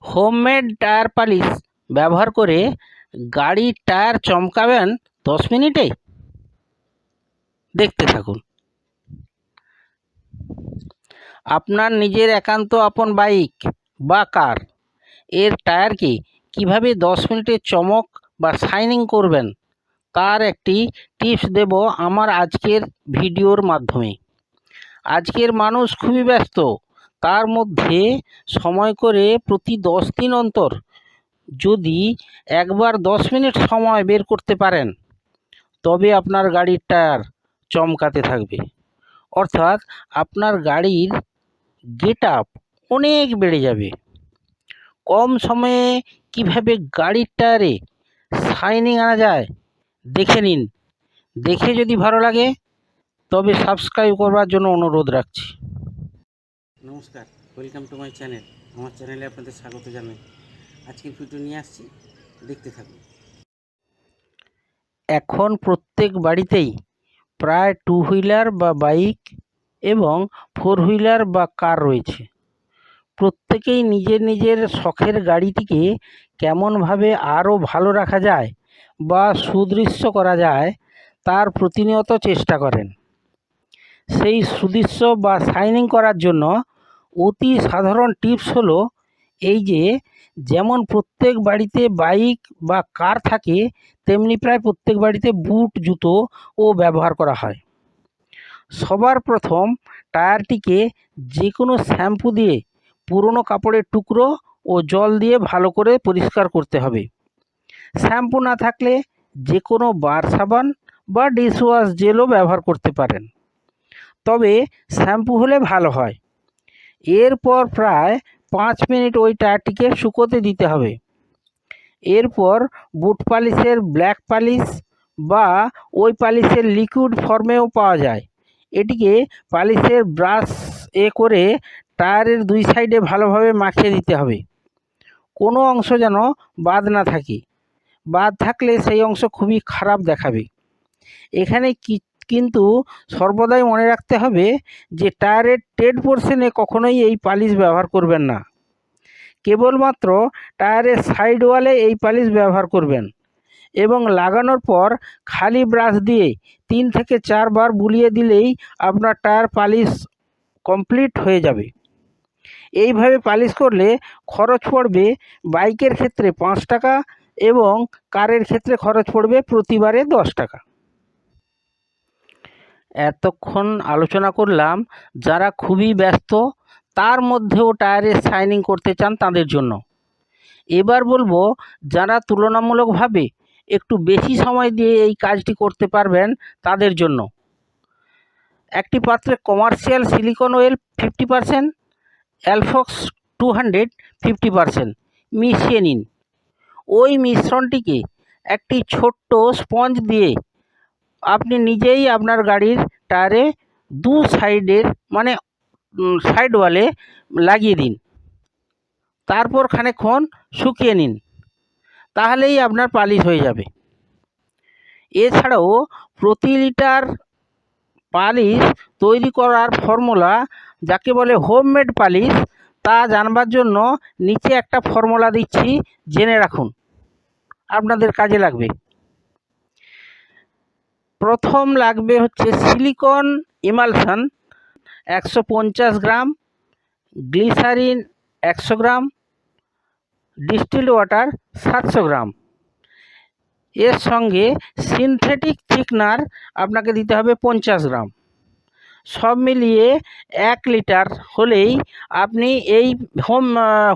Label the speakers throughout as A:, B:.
A: Homemade tyre polish ব্যবহার করে গাড়ির টায়ার চমকাবেন 10 মিনিটে। দেখতে থাকুন। আপনার নিজের একান্ত আপন বাইক বা কার এর টায়ারকে কিভাবে 10 মিনিটে চমক বা শাইনিং করবেন তার একটি টিপস দেব আমার আজকের ভিডিওর মাধ্যমে। আজকের মানুষ খুবই ব্যস্ত, তার মধ্যে সময় করে প্রতি 10 দিন অন্তর যদি একবার 10 মিনিট সময় বের করতে পারেন তবে আপনার গাড়ির টায়ার চমকাতে থাকবে, অর্থাৎ আপনার গাড়ির গেট আপ অনেক বেড়ে যাবে। কম সময়ে কিভাবে গাড়ির টায়ারে শাইনিং আনা যায় দেখে নিন। দেখে যদি ভালো লাগে তবে সাবস্ক্রাইব করবার জন্য অনুরোধ রাখছি।
B: নমস্কার, ওয়েলকাম টু মাই চ্যানেল। আমার চ্যানেলে আপনাদের স্বাগত জানাই। আজকের ভিডিও নিয়ে আসছি, দেখতে থাকুন।
A: এখন প্রত্যেক বাড়িতেই প্রায় 2 হুইলার বা বাইক এবং 4 হুইলার বা কার রয়েছে। প্রত্যেকেই নিজের নিজের শখের গাড়িটিকে কেমনভাবে আরও ভালো রাখা যায় বা সুদৃশ্য করা যায় তার প্রতিনিয়ত চেষ্টা করেন। সেই সুদৃশ্য বা শাইনিং করার জন্য অতি সাধারণ টিপস হলো এই যে, যেমন প্রত্যেক বাড়িতে বাইক বা কার থাকে তেমনি প্রায় প্রত্যেক বাড়িতে বুট জুতোও ব্যবহার করা হয়। সবার প্রথম টায়ারটিকে যে কোনো শ্যাম্পু দিয়ে পুরনো কাপড়ের টুকরো ও জল দিয়ে ভালো করে পরিষ্কার করতে হবে। শ্যাম্পু না থাকলে যে কোনো বার সাবান বা ডিশওয়াশ জেলও ব্যবহার করতে পারেন, তবে শ্যাম্পু হলে ভালো হয়। এরপর প্রায় 5 মিনিট ওই টায়ারটিকে শুকোতে দিতে হবে। এরপর বুট পালিশের ব্ল্যাক পালিশ বা ওই পালিশের লিকুইড ফর্মেও পাওয়া যায়। এটিকে পালিশের ব্রাশ করে টায়ারের 2 সাইডে ভালোভাবে মাখিয়ে দিতে হবে। কোনো অংশ যেন বাদ না থাকে, বাদ থাকলে সেই অংশ খুবই খারাপ দেখাবে। এখানে কিন্তু সর্বদাই মনে রাখতে হবে যে টায়ারের টেড পোর্শনে কখনোই এই পালিশ ব্যবহার করবেন না। কেবলমাত্র টায়ারের সাইড ওয়ালে এই পালিশ ব্যবহার করবেন এবং লাগানোর পর খালি ব্রাশ দিয়ে 3 থেকে 4 বার বুলিয়ে দিলেই আপনার টায়ার পালিশ কমপ্লিট হয়ে যাবে। এইভাবে পালিশ করলে খরচ পড়বে বাইকের ক্ষেত্রে 5 টাকা এবং কারের ক্ষেত্রে খরচ পড়বে প্রতিবারে 10 টাকা। এতক্ষণ আলোচনা করলাম যারা খুবই ব্যস্ত তার মধ্যেও টায়ারে শাইনিং করতে চান তাদের জন্য। এবার বলবো যারা তুলনামূলকভাবে একটু বেশি সময় দিয়ে এই কাজটি করতে পারবেন তাদের জন্য। একটি পাত্রে কমার্শিয়াল সিলিকন অয়েল 50%, অ্যালফক্স 200 50% মিশিয়ে নিন। ওই মিশ্রণটিকে একটি ছোট্ট স্পঞ্জ দিয়ে আপনি নিজেই আপনার গাড়ির টায়ারে 2 সাইডের মানে সাইড ওয়ালে লাগিয়ে দিন। তারপর খানিকক্ষণ শুকিয়ে নিন, তাহলেই আপনার পালিশ হয়ে যাবে। এছাড়াও প্রতি লিটার পালিশ তৈরি করার ফর্মুলা, যাকে বলে হোমমেড পালিশ, তা জানবার জন্য নিচে একটা ফর্মুলা দিচ্ছি, জেনে রাখুন, আপনাদের কাজে লাগবে। প্রথম লাগবে হচ্ছে সিলিকন ইমালশন 150 গ্রাম, গ্লিসারিন 100 গ্রাম, ডিস্টিলড ওয়াটার 700 গ্রাম। এর সঙ্গে সিনথেটিক থিকনার আপনাকে দিতে হবে 50 গ্রাম। সব মিলিয়ে 1 লিটার হলেই আপনি এই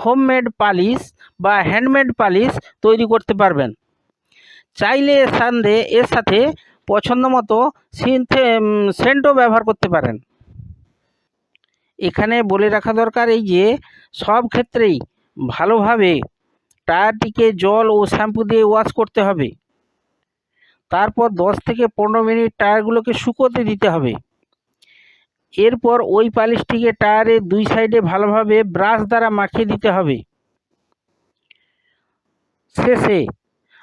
A: হোমমেড পালিশ বা হ্যান্ডমেড পালিশ তৈরি করতে পারবেন। চাইলে এর সাথে পছন্দ মতো সেন্টও ব্যবহার করতে পারেন। এখানে বলে রাখা দরকার এই যে সব ক্ষেত্রেই ভালোভাবে টায়ারটিকে জল ও শ্যাম্পু দিয়ে ওয়াশ করতে হবে। তারপর 10 থেকে 15 মিনিট টায়ারগুলোকে শুকোতে দিতে হবে। এরপর ওই পালিশটিকে টায়ারের 2 সাইডে ভালোভাবে ব্রাশ দ্বারা মাখিয়ে দিতে হবে। শেষে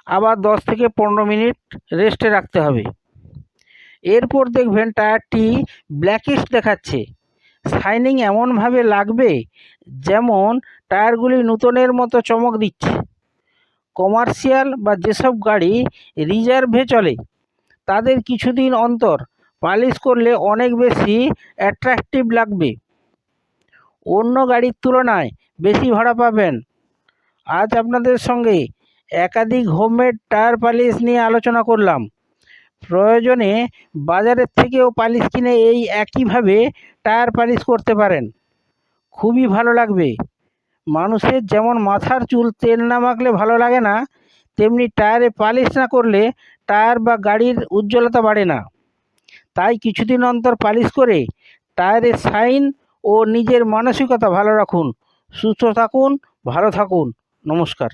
A: আবার 10 থেকে 15 মিনিট রেস্টে রাখতে হবে। এরপর দেখবেন টায়ারটি ব্ল্যাকিশ দেখাচ্ছে, শাইনিং এমনভাবে লাগবে যেমন টায়ারগুলি নূতনের মতো চমক দিচ্ছে। কমার্শিয়াল বা যেসব গাড়ি রিজার্ভে চলে তাদের কিছুদিন অন্তর পালিশ করলে অনেক বেশি অ্যাট্রাকটিভ লাগবে। অন্য গাড়ির তুলনায় বেশি ভাড়া পাবেন। আজ আপনাদের সঙ্গে একাধিক হোমমেড টায়ার পালিশ নিয়ে আলোচনা করলাম। প্রয়োজনে বাজারের থেকেও পালিশ কিনে এই একইভাবে টায়ার পালিশ করতে পারেন, খুবই ভালো লাগবে। মানুষের যেমন মাথার চুল তেল না মাখলে ভালো লাগে না, তেমনি টায়ারে পালিশ না করলে টায়ার বা গাড়ির উজ্জ্বলতা বাড়ে না। তাই কিছুদিন অন্তর পালিশ করে টায়ারের শাইন ও নিজের মানসিকতা ভালো রাখুন। সুস্থ থাকুন, ভালো থাকুন। নমস্কার।